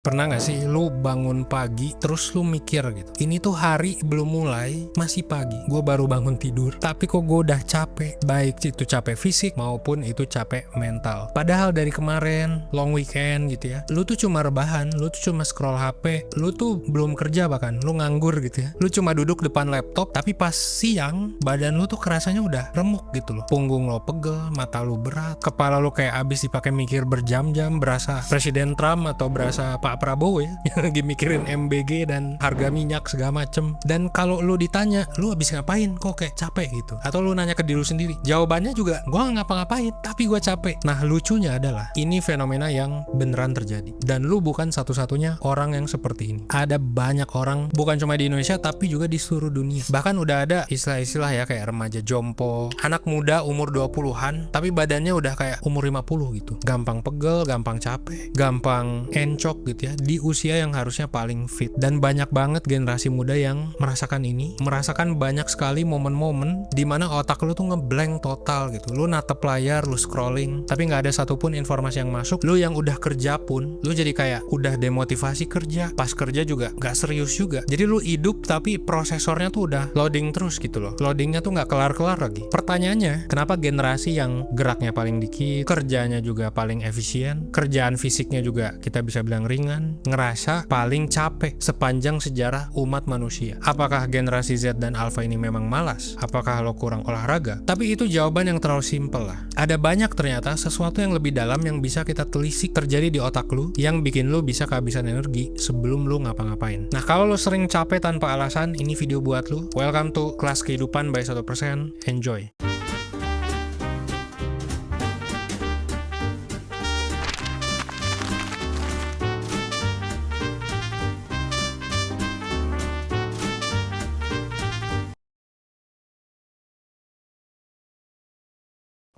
Pernah gak sih lu bangun pagi terus lu mikir gitu, ini tuh hari belum mulai, masih pagi, gue baru bangun tidur, tapi kok gue udah capek, baik itu capek fisik maupun itu capek mental. Padahal dari kemarin long weekend gitu ya, lu tuh cuma rebahan, lu tuh cuma scroll HP, lu tuh belum kerja, bahkan lu nganggur gitu ya, lu cuma duduk depan laptop, tapi pas siang badan lu tuh kerasanya udah remuk gitu loh, punggung lo pegel, mata lu berat, kepala lu kayak abis dipakai mikir berjam-jam, berasa Presiden Trump atau berasa Pak Prabowo ya yang lagi mikirin MBG dan harga minyak segala macem. Dan kalau lu ditanya lu habis ngapain kok kayak capek gitu, atau lu nanya ke diri lu sendiri, jawabannya juga gua nggak ngapa-ngapain tapi gua capek. Nah lucunya adalah ini fenomena yang beneran terjadi, dan lu bukan satu-satunya orang yang seperti ini. Ada banyak orang, bukan cuma di Indonesia tapi juga di seluruh dunia. Bahkan udah ada istilah-istilah ya kayak remaja jompo, anak muda umur 20-an tapi badannya udah kayak umur 50 gitu, gampang pegel, gampang capek, gampang encok gitu ya, di usia yang harusnya paling fit. Dan banyak banget generasi muda yang merasakan ini, merasakan banyak sekali momen-momen dimana otak lu tuh ngeblank total gitu. Lu natep layar, lu scrolling, tapi nggak ada satupun informasi yang masuk. Lu yang udah kerja pun, lu jadi kayak udah demotivasi kerja, pas kerja juga nggak serius juga. Jadi lu hidup tapi prosesornya tuh udah loading terus gitu loh, loadingnya tuh nggak kelar-kelar lagi. Pertanyaannya, kenapa generasi yang geraknya paling dikit, kerjanya juga paling efisien, kerjaan fisiknya juga kita bisa bilang ringan, ngerasa paling capek sepanjang sejarah umat manusia? Apakah generasi Z dan Alpha ini memang malas? Apakah lo kurang olahraga? Tapi itu jawaban yang terlalu simpel lah. Ada banyak ternyata sesuatu yang lebih dalam yang bisa kita telisik terjadi di otak lu, yang bikin lu bisa kehabisan energi sebelum lu ngapa-ngapain. Nah kalau lu sering capek tanpa alasan, ini video buat lu. Welcome to Kelas Kehidupan by 1%. Enjoy.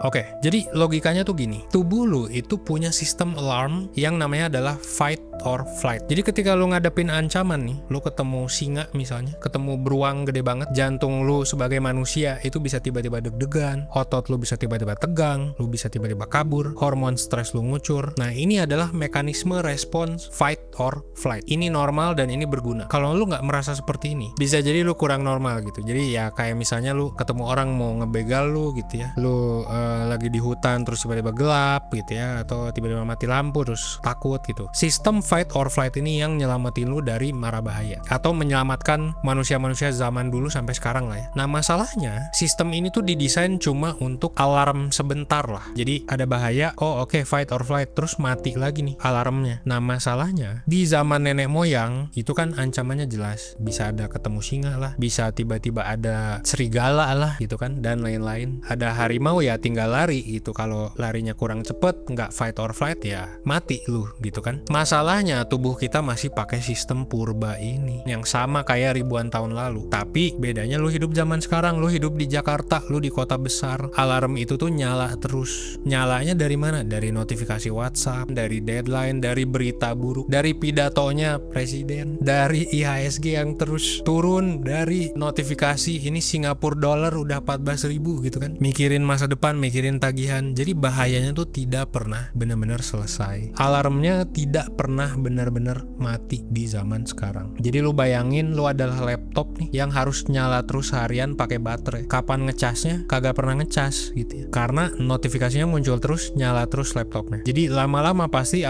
Oke, jadi logikanya tuh gini, tubuh lu itu punya sistem alarm yang namanya adalah fight or flight. Jadi ketika lu ngadepin ancaman nih, lu ketemu singa misalnya, ketemu beruang gede banget, jantung lu sebagai manusia itu bisa tiba-tiba deg-degan, otot lu bisa tiba-tiba tegang, lu bisa tiba-tiba kabur, hormon stres lu ngucur. Nah ini adalah mekanisme respons fight or flight. Ini normal dan ini berguna. Kalau lu nggak merasa seperti ini, bisa jadi lu kurang normal gitu. Jadi ya kayak misalnya lu ketemu orang mau ngebegal lu gitu ya, lu lagi di hutan terus tiba-tiba gelap gitu ya, atau tiba-tiba mati lampu terus takut gitu. Sistem fight or flight ini yang nyelamatin lu dari mara bahaya, atau menyelamatkan manusia-manusia zaman dulu sampai sekarang lah ya. Nah masalahnya sistem ini tuh didesain cuma untuk alarm sebentar lah. Jadi ada bahaya, oh oke, fight or flight, terus mati lagi nih alarmnya. Nah masalahnya di zaman nenek moyang itu kan ancamannya jelas, bisa ada ketemu singa lah, bisa tiba-tiba ada serigala lah gitu kan, dan lain-lain. Ada harimau ya tinggal lari gitu, kalau larinya kurang cepet, nggak fight or flight ya mati lu gitu kan. Masalahnya tubuh kita masih pakai sistem purba ini yang sama kayak ribuan tahun lalu, tapi bedanya lu hidup zaman sekarang, lu hidup di Jakarta, lu di kota besar. Alarm itu tuh nyala terus. Nyalanya dari mana? Dari notifikasi WhatsApp, dari deadline, dari berita buruk, dari pidatonya presiden, dari IHSG yang terus turun, dari notifikasi ini Singapura dollar udah 14.000 gitu kan, mikirin masa depan, mikirin tagihan. Jadi bahayanya tuh tidak pernah benar-benar selesai. Alarmnya tidak pernah benar-bear mati di zaman sekarang. Jadi lu bayangin lu adalah laptop nih yang harus nyala terus harian pakai baterai. Kapan ngecasnya? Kagak pernah ngecas gitu ya, karena notifikasinya muncul terus, nyala terus laptopnya. Jadi lama-lama pasti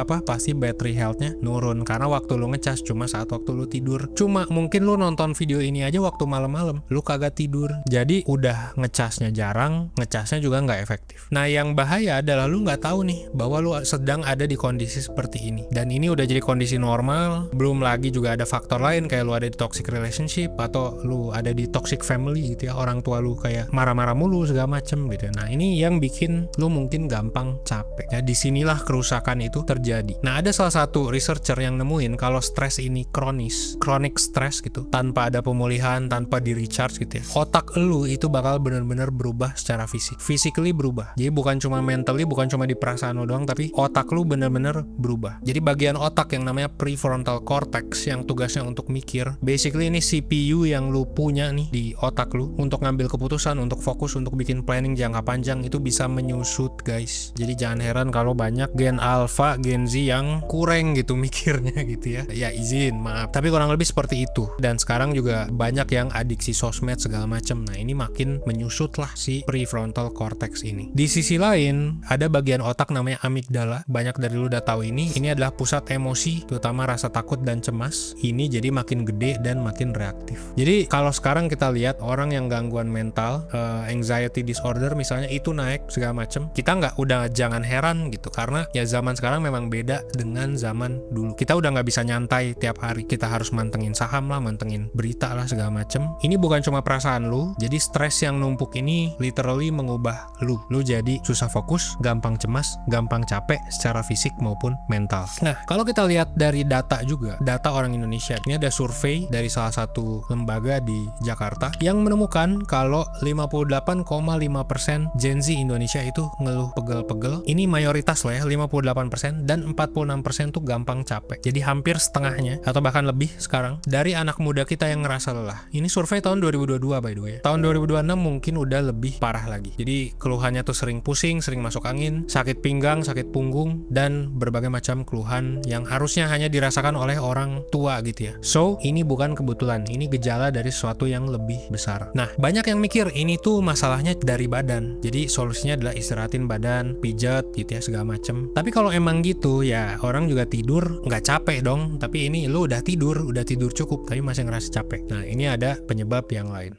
battery health-nya nurun, karena waktu lu ngecas cuma saat waktu lu tidur. Cuma mungkin lu nonton video ini aja waktu malam-malam, lu kagak tidur. Jadi udah ngecasnya jarang, ngecasnya juga nggak efektif. Nah yang bahaya adalah lu nggak tahu nih bahwa lu sedang ada di kondisi seperti ini, dan ini udah jadi kondisi normal. Belum lagi juga ada faktor lain kayak lu ada di toxic relationship, atau lu ada di toxic family gitu ya, orang tua lu kayak marah-marah mulu segala macem gitu. Nah ini yang bikin lu mungkin gampang capek ya. Disinilah kerusakan itu terjadi. Nah ada salah satu researcher yang nemuin kalau stres ini kronis, chronic stress gitu, tanpa ada pemulihan, tanpa di recharge gitu ya, otak lu itu bakal benar-benar berubah secara fisik, physically berubah. Jadi bukan cuma mentally, bukan cuma di perasaan lu doang, tapi otak lu bener-bener berubah. Jadi bagian otak otak yang namanya prefrontal cortex yang tugasnya untuk mikir. Basically ini CPU yang lu punya nih di otak lu untuk ngambil keputusan, untuk fokus, untuk bikin planning jangka panjang itu bisa menyusut guys. Jadi jangan heran kalau banyak Gen Alpha, Gen Z yang kurang gitu mikirnya gitu ya. Ya izin, maaf. Tapi kurang lebih seperti itu. Dan sekarang juga banyak yang adiksi sosmed segala macam. Nah ini makin menyusut lah si prefrontal cortex ini. Di sisi lain ada bagian otak namanya amigdala. Banyak dari lu udah tahu ini. Ini adalah pusat emosi, terutama rasa takut dan cemas. Ini jadi makin gede dan makin reaktif. Jadi kalau sekarang kita lihat orang yang gangguan mental, anxiety disorder misalnya itu naik segala macam. Kita udah jangan heran gitu karena ya zaman sekarang memang beda dengan zaman dulu. Kita udah nggak bisa nyantai tiap hari. Kita harus mantengin saham lah, mantengin berita lah segala macam. Ini bukan cuma perasaan lu. Jadi stres yang numpuk ini literally mengubah lu. Lu jadi susah fokus, gampang cemas, gampang capek secara fisik maupun mental. Nah, kalau kita lihat dari data juga, data orang Indonesia, ini ada survei dari salah satu lembaga di Jakarta yang menemukan kalau 58,5% Gen Z Indonesia itu ngeluh pegel-pegel. Ini mayoritas loh ya, 58% dan 46% tuh gampang capek. Jadi hampir setengahnya atau bahkan lebih sekarang dari anak muda kita yang ngerasa lelah. Ini survei tahun 2022 by the way. Tahun 2026 mungkin udah lebih parah lagi. Jadi keluhannya tuh sering pusing, sering masuk angin, sakit pinggang, sakit punggung, dan berbagai macam keluhan yang harusnya hanya dirasakan oleh orang tua gitu ya. So, ini bukan kebetulan, ini gejala dari sesuatu yang lebih besar. Nah, banyak yang mikir ini tuh masalahnya dari badan. Jadi solusinya adalah istirahatin badan, pijat gitu ya segala macem. Tapi kalau emang gitu ya orang juga tidur nggak capek dong. Tapi ini lu udah tidur cukup tapi masih ngerasa capek. Nah, ini ada penyebab yang lain.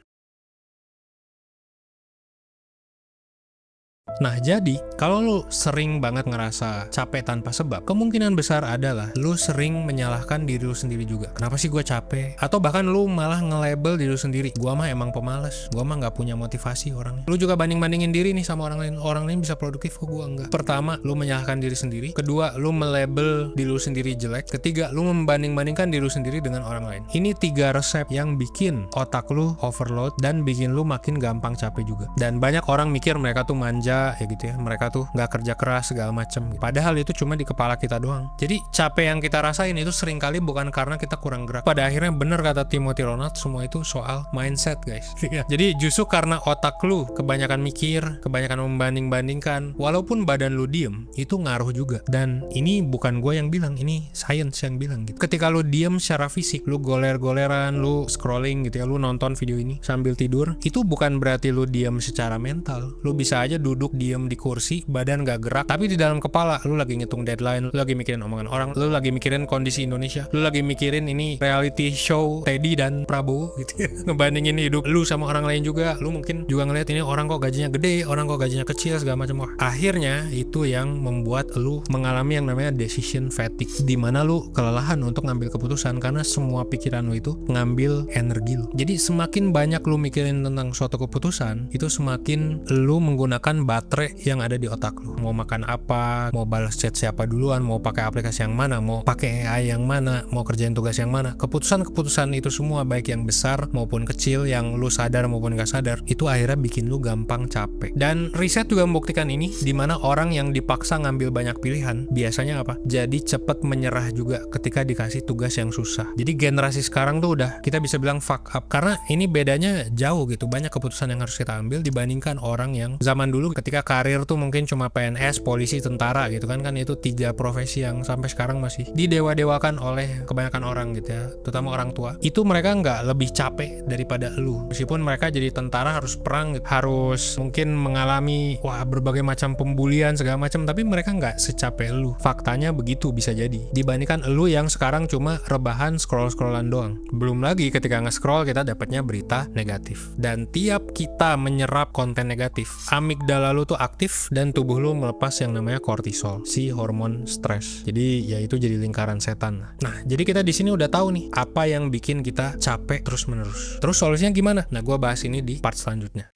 Nah, jadi kalau lu sering banget ngerasa capek tanpa sebab, kemungkinan besar adalah lu sering menyalahkan diri lu sendiri juga. Kenapa sih gue capek? Atau bahkan lu malah nge-label diri lu sendiri. Gua mah emang pemalas. Gua mah nggak punya motivasi orangnya. Lu juga banding-bandingin diri nih sama orang lain. Orang lain bisa produktif, kok gua enggak. Pertama, lu menyalahkan diri sendiri. Kedua, lu melabel diri lu sendiri jelek. Ketiga, lu membanding-bandingkan diri lu sendiri dengan orang lain. Ini 3 resep yang bikin otak lu overload dan bikin lu makin gampang capek juga. Dan banyak orang mikir mereka tuh manja ya gitu ya, mereka tuh nggak kerja keras segala macam. Padahal itu cuma di kepala kita doang. Jadi capek yang kita rasain itu seringkali bukan karena kita kurang gerak. Pada akhirnya bener kata Timothy Ronald, semua itu soal mindset guys. Jadi justru karena otak lu kebanyakan mikir, kebanyakan membanding-bandingkan, walaupun badan lu diem, itu ngaruh juga. Dan ini bukan gue yang bilang, ini science yang bilang gitu. Ketika lu diem secara fisik, lu goler-goleran, lu scrolling gitu ya, lu nonton video ini sambil tidur, itu bukan berarti lu diem secara mental. Lu bisa aja duduk diem di kursi, badan gak gerak, tapi di dalam kepala lu lagi ngitung deadline, lu lagi mikirin omongan orang, lu lagi mikirin kondisi Indonesia, lu lagi mikirin ini reality show Teddy dan Prabowo gitu ya. Ngebandingin hidup lu sama orang lain juga. Lu mungkin juga ngeliat ini orang kok gajinya gede, orang kok gajinya kecil segala macam. Akhirnya itu yang membuat lu mengalami yang namanya decision fatigue, di mana lu kelelahan untuk ngambil keputusan karena semua pikiran lu itu ngambil energi lu. Jadi semakin banyak lu mikirin tentang suatu keputusan, itu semakin lu menggunakan baterai yang ada di otak lu. Mau makan apa, mau balas chat siapa duluan, mau pakai aplikasi yang mana, mau pakai AI yang mana, mau kerjain tugas yang mana. Keputusan-keputusan itu semua, baik yang besar maupun kecil, yang lu sadar maupun gak sadar, itu akhirnya bikin lu gampang capek. Dan riset juga membuktikan ini, dimana orang yang dipaksa ngambil banyak pilihan biasanya apa? Jadi cepet menyerah juga ketika dikasih tugas yang susah. Jadi generasi sekarang tuh udah kita bisa bilang fuck up, karena ini bedanya jauh gitu. Banyak keputusan yang harus kita ambil dibandingkan orang yang zaman dulu ketika karir tuh mungkin cuma PNS, polisi, tentara gitu kan itu 3 profesi yang sampai sekarang masih didewa-dewakan oleh kebanyakan orang gitu ya, terutama orang tua. Itu mereka nggak lebih capek daripada lu, meskipun mereka jadi tentara harus perang gitu, harus mungkin mengalami berbagai macam pembulian segala macam, tapi mereka nggak secapek lu. Faktanya begitu bisa jadi, dibandingkan lu yang sekarang cuma rebahan scroll-scrollan doang. Belum lagi ketika nge-scroll kita dapatnya berita negatif, dan tiap kita menyerap konten negatif, amigdala lu tuh aktif dan tubuh lu melepas yang namanya kortisol, si hormon stres. Jadi ya itu jadi lingkaran setan. Nah, jadi kita di sini udah tahu nih apa yang bikin kita capek terus-menerus. Terus solusinya gimana? Nah, gue bahas ini di part selanjutnya.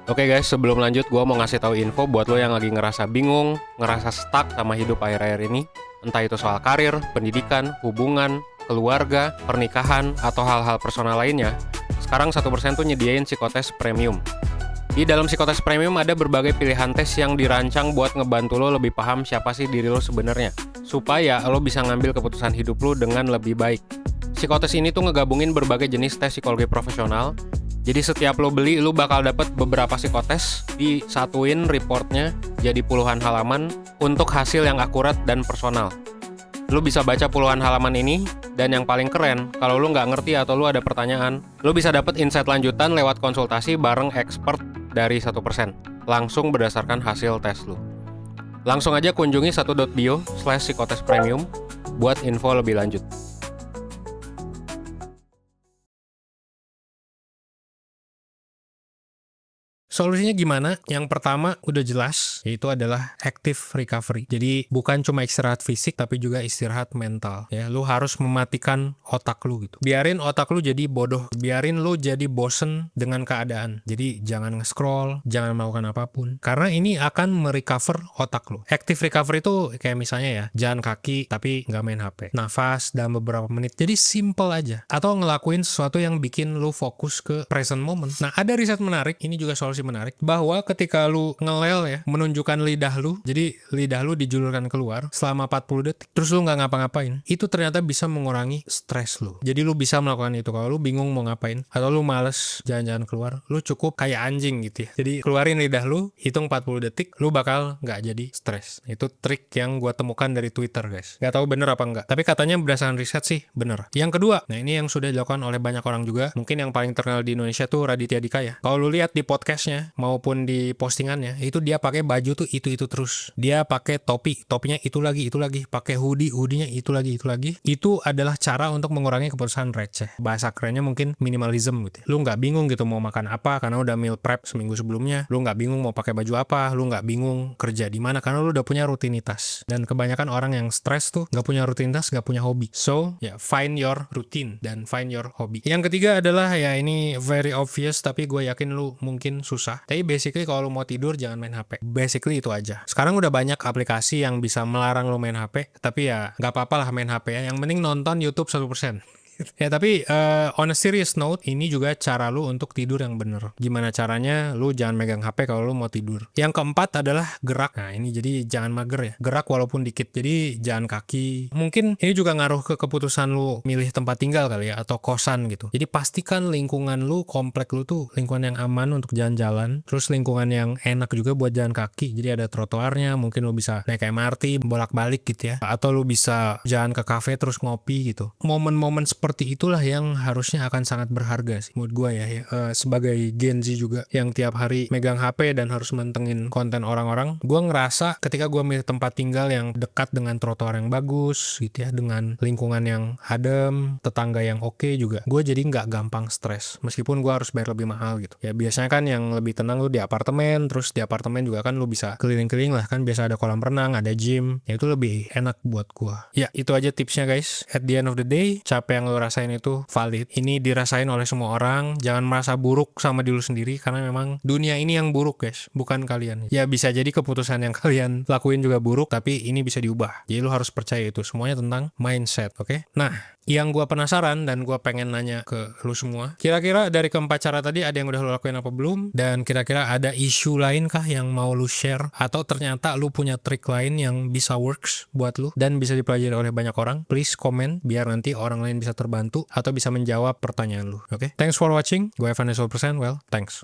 Oke guys, sebelum lanjut gue mau ngasih tahu info buat lo yang lagi ngerasa bingung, ngerasa stuck sama hidup akhir-akhir ini. Entah itu soal karir, pendidikan, hubungan, keluarga, pernikahan, atau hal-hal personal lainnya. Sekarang 1% tuh nyediain psikotes premium. Di dalam psikotes premium ada berbagai pilihan tes yang dirancang buat ngebantu lo lebih paham siapa sih diri lo sebenarnya, supaya lo bisa ngambil keputusan hidup lo dengan lebih baik. Psikotes ini tuh ngegabungin berbagai jenis tes psikologi profesional. Jadi setiap lo beli, lo bakal dapet beberapa psikotes, disatuin reportnya jadi puluhan halaman untuk hasil yang akurat dan personal. Lo bisa baca puluhan halaman ini, dan yang paling keren, kalau lo nggak ngerti atau lo ada pertanyaan, lo bisa dapet insight lanjutan lewat konsultasi bareng expert dari 1%, langsung berdasarkan hasil tes lo. Langsung aja kunjungi 1.bio/psikotespremium buat info lebih lanjut. Solusinya gimana? Yang pertama udah jelas, yaitu adalah active recovery. Jadi bukan cuma istirahat fisik, tapi juga istirahat mental. Ya, lu harus mematikan otak lu gitu. Biarin otak lu jadi bodoh, biarin lu jadi bosen dengan keadaan. Jadi jangan nge-scroll, jangan melakukan apapun. Karena ini akan merecover otak lu. Active recovery itu kayak misalnya ya, jalan kaki tapi nggak main HP. Nafas dalam beberapa menit. Jadi simple aja. Atau ngelakuin sesuatu yang bikin lu fokus ke present moment. Nah, ada riset menarik, ini juga solusi menarik, bahwa ketika lu ngelel ya, menunjukkan lidah lu, jadi lidah lu dijulurkan keluar selama 40 detik, terus lu nggak ngapa-ngapain, itu ternyata bisa mengurangi stres lu. Jadi lu bisa melakukan itu kalau lu bingung mau ngapain, atau lu males jalan-jalan keluar, lu cukup kayak anjing gitu ya. Jadi keluarin lidah lu, hitung 40 detik, lu bakal nggak jadi stres. Itu trik yang gua temukan dari Twitter, guys. Nggak tahu bener apa enggak, tapi katanya berdasarkan riset sih bener. Yang kedua, nah ini yang sudah dilakukan oleh banyak orang juga, mungkin yang paling terkenal di Indonesia tuh Raditya Dika ya. Kalau lu lihat di podcastnya maupun di postingannya, itu dia pakai baju tuh itu terus. Dia pakai topinya itu lagi, pakai hoodie-nya itu lagi. Itu adalah cara untuk mengurangi keputusan receh. Bahasa kerennya mungkin minimalism gitu. Lu nggak bingung gitu mau makan apa karena udah meal prep seminggu sebelumnya. Lu nggak bingung mau pakai baju apa, lu nggak bingung kerja di mana karena lu udah punya rutinitas. Dan kebanyakan orang yang stres tuh nggak punya rutinitas, nggak punya hobi. So, ya find your routine dan find your hobby. Yang ketiga adalah ya ini very obvious tapi gue yakin lu mungkin susah. Tapi basically kalau lu mau tidur jangan main HP. Basically itu aja. Sekarang udah banyak aplikasi yang bisa melarang lu main HP, tapi ya nggak apa-apa lah main HP ya. Yang penting nonton YouTube 1%. Ya tapi on a serious note, ini juga cara lu untuk tidur yang bener. Gimana caranya? Lu jangan megang HP kalau lu mau tidur. Yang keempat adalah gerak. Nah ini jadi jangan mager ya. Gerak walaupun dikit. Jadi jalan kaki. Mungkin ini juga ngaruh ke keputusan lu milih tempat tinggal kali ya, atau kosan gitu. Jadi pastikan lingkungan lu, komplek lu tuh lingkungan yang aman untuk jalan-jalan. Terus lingkungan yang enak juga buat jalan kaki. Jadi ada trotoarnya, mungkin lu bisa naik MRT bolak-balik gitu ya. Atau lu bisa jalan ke kafe terus ngopi gitu. Momen-momen seperti itulah yang harusnya akan sangat berharga sih menurut gue ya, sebagai Gen Z juga yang tiap hari megang HP dan harus mentengin konten orang-orang. Gue ngerasa ketika gue milih tempat tinggal yang dekat dengan trotoar yang bagus gitu ya, dengan lingkungan yang adem, tetangga yang oke juga, gue jadi nggak gampang stres meskipun gue harus bayar lebih mahal gitu ya. Biasanya kan yang lebih tenang lu di apartemen, terus di apartemen juga kan lu bisa keliling-keliling lah kan, biasa ada kolam renang, ada gym ya, itu lebih enak buat gue ya. Itu aja tipsnya guys. At the end of the day, capek yang lu rasain itu valid. Ini dirasain oleh semua orang. Jangan merasa buruk sama diri lu sendiri karena memang dunia ini yang buruk guys, bukan kalian. Ya bisa jadi keputusan yang kalian lakuin juga buruk, tapi ini bisa diubah. Jadi lu harus percaya itu semuanya tentang mindset, oke? Nah, yang gue penasaran dan gue pengen nanya ke lu semua, kira-kira dari keempat cara tadi ada yang udah lu lakuin apa belum? Dan kira-kira ada isu lain kah yang mau lu share? Atau ternyata lu punya trik lain yang bisa works buat lu dan bisa dipelajari oleh banyak orang? Please komen biar nanti orang lain bisa terbantu atau bisa menjawab pertanyaan lu. Oke? Thanks for watching. Gue Evan 100%. Well, thanks.